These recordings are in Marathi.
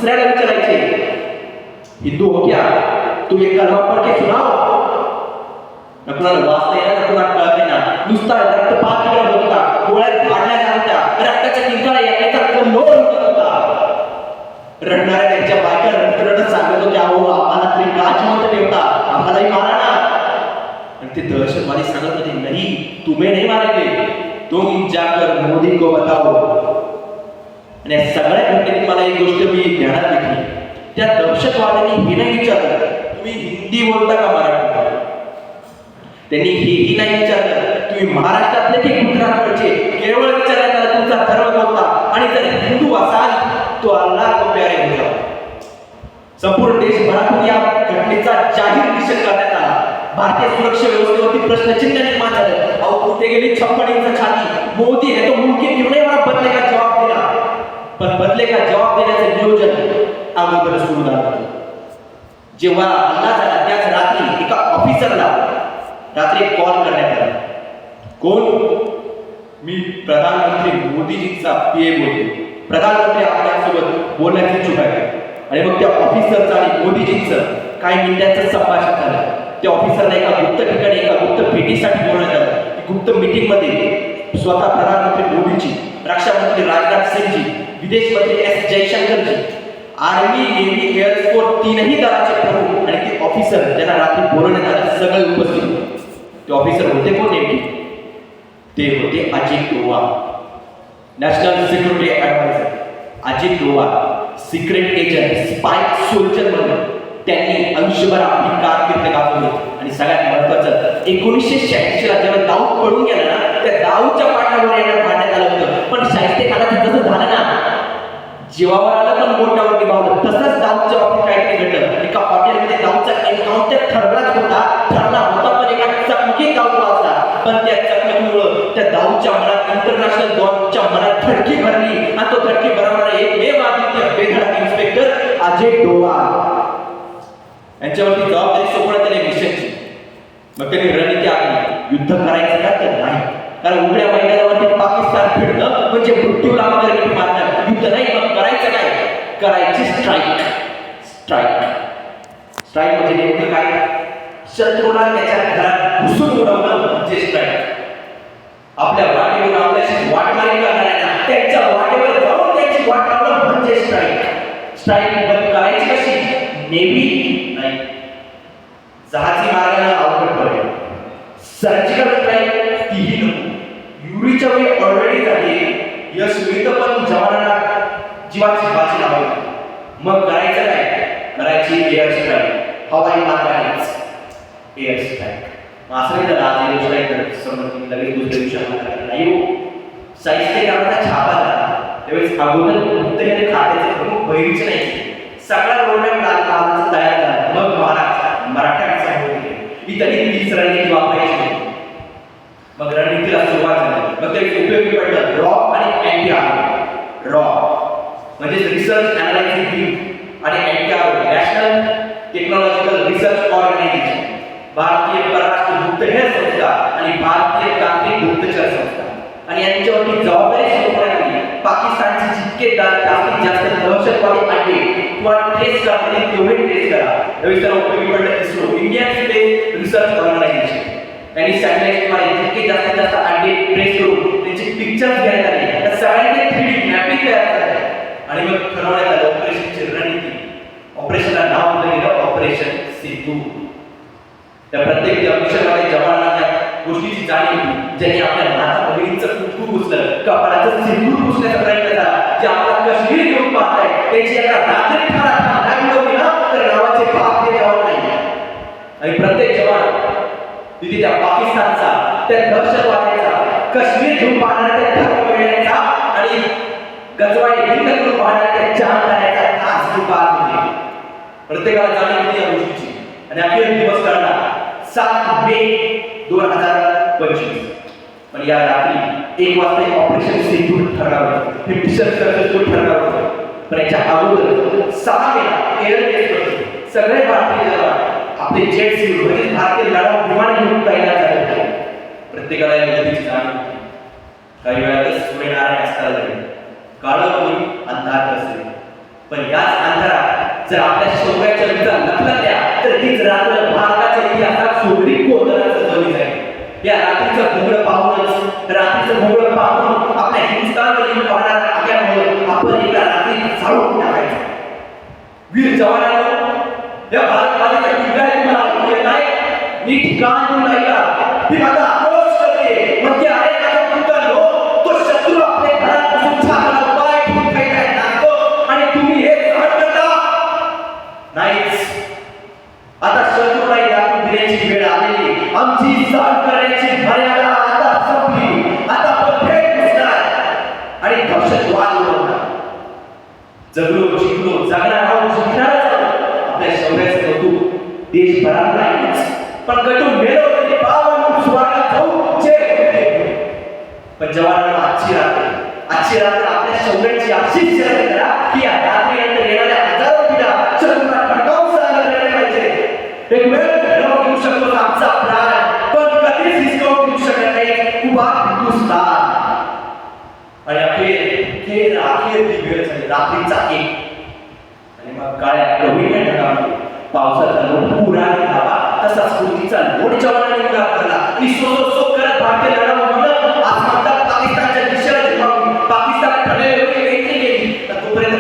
दुसऱ्याला विचारायचे, हिंदू हो क्या, तू एक कलमा पढ़ के सुनाओ. नकुला वाचता येणार, नकुला कळत येणार, नुसता रक्तपात होत होता, डोळ्यात भाडल्या जात होत्या, रक्ताच्या किंकाळा यायचा कल्लोळ होत होता. रडणाऱ्या त्यांच्या बायका रडत रडत सांगत होत्या, अहो आम्हाला तरी का जिवंत ठेवता, आम्हालाही मारा ना. आणि ते दहशतवादी सांगत होते, नाही तुम्हें नहीं मारेंगे, तुम जाकर मोदी को बताओ. आणि या सगळ्या घटनेत मला एक गोष्ट मी ध्यानात घेतली, त्या दहशतवाद्यांनी हे नाही विचारलं तुम्ही हिंदी बोलता का मराठी. त्यांनी हेही नाही विचारलं तुम्ही महाराष्ट्रातले की गुजरातकडचे, केवळ विचारण्यात आलं तुमचा धर्म कोणता, आणि जर हिंदू असाल तो अल्लाह को प्यारे हो जाओ. संपूर्ण देशभरातून या घटनेचा जाहीर निषेध करण्यात आला. भारतीय सुरक्षा व्यवस्थेवरती प्रश्नचिन्ह निर्माण झालं. अहो कुठे गेली 56 इंच छाती, मोदी है तो मुमकिन क्यों नहीं मला बदले का जवाब दिला. पण बदले का जवाब देण्याचे नियोजन अगोदर सुरू झालं. जेव्हा हल्ला झाला त्याच रात्री एका ऑफिसरला रात्री कॉल करण्यात आला. कोण? मी प्रधानमंत्री मोदीजींचा पीए बोलतो, प्रधानमंत्री आपल्यासोबत बोलण्याची इच्छुक आहे. आणि मग त्या ऑफिसरचं आणि मोदीजींचं काही मिनिटांचं संभाषण झालं. त्या ऑफिसरला एका गुप्त ठिकाणी एका गुप्त भेटीसाठी बोलवण्यात आलं. गुप्त मीटिंग मध्ये स्वतः प्रधानमंत्री मोदीजी, रक्षा मंत्री राजनाथ सिंहजी, विदेश मंत्री एस जयशंकरजी, आर्मी नेव्ही एअरफोर्स तीनही दलाचे प्रमुख आणि ते ऑफिसर ज्यांना रात्री बोलवण्यात आलं सगळे उपस्थित होते. ते ऑफिसर होते कोण नेमके? ते होते Ajit Doval, national security adviser. Ajit Doval secret agent, spy soldier म्हणून त्यांनी आयुष्यभर आपली कारकीर्द गाजवली. आणि सगळ्यात महत्वाचं 1986 ला जेव्हा दाऊद पडून गेला ना, त्या दाऊदच्या पाठीवर येण्यात भांडण्यात आलं होतं. पण शाहिस्तेखानाचं जसं झालं ना, जीवावर आलं पण मोठ्यावर निभावलं. तसंच दाऊदच्या बाबतीत काहीतरी घडलं. एका हॉटेलमध्ये दाऊदचा एन्काउंटर ठरला होता पण एका चकमकीत दाऊद वाचला. पण त्या चकमकीमुळं त्या दाऊदच्या मनात इंटरनॅशनल डॉनच्या मनात धडकी भरली. आणि तो धडकी भरवणारा एकमेव आदित्य बेधडक इन्स्पेक्टर अजय डोवाल यांच्यावरती जबाबदारी सोपवण्यात आली मिशनची. मग त्यांनी रणनीती आखली, युद्ध करायचं का तर नाही. कारण उघड्या मैदानावरती पाकिस्तान फिरणं म्हणजे मृत्यूला वगैरे मारणार. युद्ध नाही, मग करायचं काय? करायची स्ट्राईक. स्ट्राईक म्हणजे नेमकं काय? शत्रूला त्याच्या घरात घुसून उडवणं म्हणजे स्ट्राईक. आपल्या वाटेवर आपल्याशी वाटमारी करणाऱ्यांना त्यांच्या वाटेवर जाऊन त्यांची वाट लावणं म्हणजे स्ट्राईक. स्ट्राईक बंद करायची कशी? नेव्ही नाही, जहाजी मार्गाने अवघड पडेल. सर्जिकल स्ट्राईक तीही नको. युरीच्या वेळी ऑलरेडी झाली, यश मिळतं पण जवानांना जीवाची बाजी लावावी. मग करायचं काय? करायची एअर स्ट्राईक, हवाई मार्गानेच एअर स्ट्राईक. मासळीला रात्री स्ट्राईक समजून लगेच दुसऱ्या दिवशी नाही हो. शाहिस्तेखानाचा छापा झाला त्यावेळेस अगोदर गुप्तहेर खात्याचे प्रमुख बहिरीचे नाही, सगळा रोडमॅप कामाचा तयार झाला. मग मराठ्यांचा इतरही 30 रणनीती वापरायची. मग रणनीतीला सुरुवात झाली. मग ते उपयोगी पडलं रॉ आणि अँटी आर्मर. रॉ म्हणजे रिसर्च अनालायझिंग विंग आणि anti armour national technological research organisation, भारतीय परराष्ट्र गुप्तहेर संस्था आणि भारतीय तांत्रिक गुप्तचर संस्था. आणि यांच्यावरती जबाबदारी सोपवण्यात आली. पाकिस्तानचे जितके जास्तीत जास्त दहशतवादी अड्डे किंवा ट्रेस करता येईल तेवढे ट्रेस करा. यावेळी त्याला उपयोगी पडलं ISRO, Indian space research organisation. त्यांनी सॅटेलाइटद्वारे जितके जास्तीत जास्त अड्डे ट्रेस करून त्यांचे पिक्चर्स घेण्यात आले. त्या सगळ्यांचे 3D मॅपिंग तयार झाले. आणि मग ठरवण्यात आलं ऑपरेशनची रणनीती. ऑपरेशनला नाव दिलं गेलं ऑपरेशन सिंधू. त्या प्रत्येक मिशनमध्ये जवानांना गोष्टीची जाणीव होती. ज्यांनी आपल्या नाता बहिणीचं कुटुंब घुसलं, कपाळाचं सिंदूर घुसण्याचा प्रयत्न झाला. जे आपला काश्मीर घेऊन पाहताय त्याची एका रात्री ठारा मिळवली ना तर नावाचे बाप ते जवान नाही. आणि प्रत्येक जवान तिथे त्या पाकिस्तानचा, त्या दहशतवाद्याचा, काश्मीर घेऊन पाहणाऱ्या त्या धर्मवेड्यांचा आणि गजवाई हिंद करून पाहणाऱ्या त्या चांदण्याचा खास रूपात होते. प्रत्येकाला जाणीव होती या गोष्टीची. आणि अखेर दिवस कळला 7 मे 2025. पण या रात्री 1 वाजता ऑपरेशन सिंधू ठरवलं. हे मिशन सक्सेसफुल ठरवलं. पण याच्या अगोदर 6 मेला एअर बेस होते. सगळे भारतीय जवान आपले जेट सिव्हिल म्हणजे भारतीय लढाऊ विमान घेऊन तयार झाले होते. प्रत्येकाला या गोष्टीची जाणीव होती. काही वेळातच सूर्यनारायण अस्ताला लागले. काळं होईल, अंधार पसरेल. पण याच जर आपल्या शौर्याच्या विचार लपलल्या तर तीच रात्र भारताच्या इतिहासात सोडली कोतराचं जमी जाईल. या रात्रीचं भोंगळ पाहूनच रात्रीचं भोंगळ पाहून आपल्या हिंदुस्थानवर येऊन पाहणाऱ्या आग्यामुळे आपण एका रात्री जाळून टाकायचं. वीर जवानांनो, या भारत मातेच्या किल्ल्यात तुम्हाला ऐकू येत आहे. नीट कान देऊन ऐका. ही माता आक्रोश करते, म्हणते अनेकाचा पुतळा तो शत्रू आपल्या घरात बसून छातीला पाय ठेवून काय नाचतो आणि तुम्ही हे सहन करता. नाहीच, आता शत्रूला दाखवून देण्याची वेळ आलेली. आमची सहन करण्याची मर्यादा आता संपली. आता आपण थेट घुसणार आणि दहशतवाद उडवणार. जगलो शिकलो जगणार आहोत, शिकणारच आहोत. आपल्या शौर्याचं कौतुक देशभरात नाहीच, पण कटून मेळवलेले पावन स्वर्गात जाऊ जे पण जवानांना आजची रात्र आपल्या शौर्याची अशीच शर्यत करा की या रात्रीनंतर येणाऱ्या हजारो पिढ्या शत्रूला खडकावून सहन करायला पाहिजे. एक वेळ फिरवून घेऊ शकतो आमचा प्राण, पण कधीच हिसकावून घेऊ शकत नाही उभा हिंदुस्थान. आणि अखेर ती वेळ झाली रात्रीचा 1 आणि मग काळ्या कवीने ढगावली. पावसाचा लोट पुराने धावा तसा स्फूर्तीचा लोट जवानांनी उडा भरला आणि सो करत भारतीय लढावं म्हणलं. आज म्हणतात पाकिस्तानच्या दिशेला झेपावली. पाकिस्तान ठरलेली वेगळी गेली तर तोपर्यंत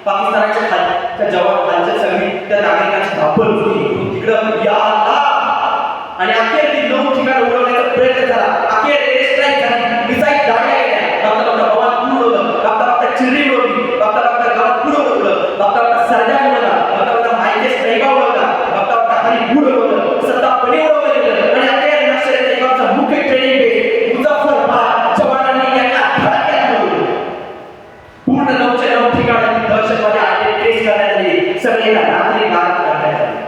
पाकिस्तानाच्या खालच्या जवानांच्या सगळी त्या नागरिकांची धापळ होती तिकडं या आणि अखेर ती 9 ठिकाण उडवण्याचा प्रयत्न झाला. अखेर एअर स्ट्राईक झाली, मिसाईल डागल्या गेल्या. बघता गावात पूर उडवलं, बघता चिरडी उडवली, बघता गावात पूर उडवलं, बघता सरजा उडवला, बघता माहिती स्ट्राईका उडवला, बघता हरी पूर उडवलं, सत्ता पणे उडवलं गेलं आणि अखेर लष्करी तैयबाचा मुख्य ट्रेनिंग बेस मुझफ्फराबाद जवानांनी एका धडक्यात उडवलं. पूर्ण 9च्या 9 ठिकाणी दहशतवादी अटॅक ट्रेस करण्यात आले. सगळे रात्री गार करण्यात आले.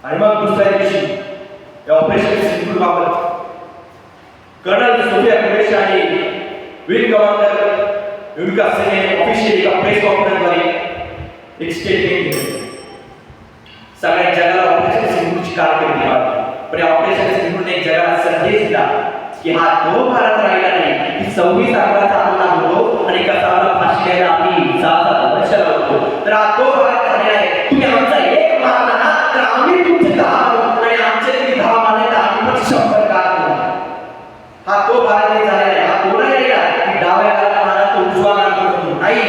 आणि मग दुसऱ्या दिवशी या ऑपरेशन सिंधूर बाबत कर्नल सोफिया कुरेशी आणि विंग कमांडर युविका सिंह यांनी ऑफिशियली एका प्रेस कॉन्फरन्सद्वारे एक स्टेटमेंट दिले. सगळ्या जगाला ऑपरेशन सिंधूरची कारकिर्दी वाटली, पण या ऑपरेशन सिंधूरने जगाला संदेश दिला की हा तो भारत राहिला नाही की 26 आकडाचा हल्ला होतो आणि कसा फाशी द्यायला आम्ही 6 वर्ष लावतो. तर हा तो भारत राहिला आहे. तुम्ही आमचा एक मानला ना तर आम्ही तुमचे 10 आणि आमचे तुम्ही 10 मानले तर आम्ही पण 100 करू. हा तो भारत नाही झालेला आहे. हा कोणा गेला की डाव्या गाला मारा तो उजवा गाला नाही.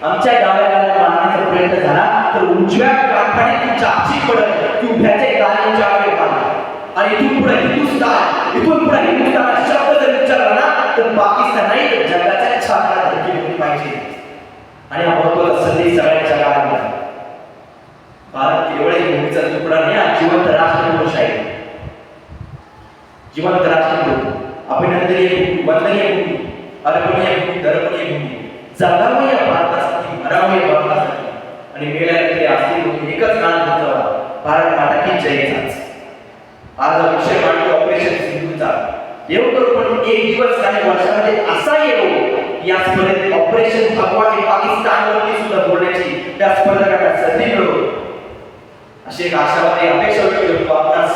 आमच्या डाव्या गाला मारण्याचा प्रयत्न झाला तर उजव्या काठाने तुमच्या आची पडत की उभ्याचे गालांच्या आगे मारला. आणि इथून पुढे हिंदुस्थान शब्द जर विचारला ना तर पाकिस्तान नाही तर जगाच्या छातीला धक्के दिली पाहिजे. आणि हा महत्त्वाचा संदेश सगळ्या जगाला दिला. भारत केवळ एक भूमीचा तुकडा नाही, हा जिवंत राष्ट्रपुरुष आहे. जिवंत राष्ट्रपुरुष, अभिनंदनीय भूमी, वंदनीय भूमी, अर्पणीय भूमी, दर्पणीय भूमी. जगावं या भारतासाठी, मरावं या भारतासाठी आणि मेल्यानंतर असतील एकच कान घातला भारत माता की जय. आज विषय मांडतो ऑपरेशन सिंधूचा. येऊ करू पण एक दिवस काही वर्षामध्ये असा येऊ या स्पर्धेत ऑपरेशन भगवा हे पाकिस्तानवरती सुद्धा बोलण्याची त्या स्पर्धकांना संधी मिळो अशी एक आशावादी अपेक्षा व्यक्त करतो. आपण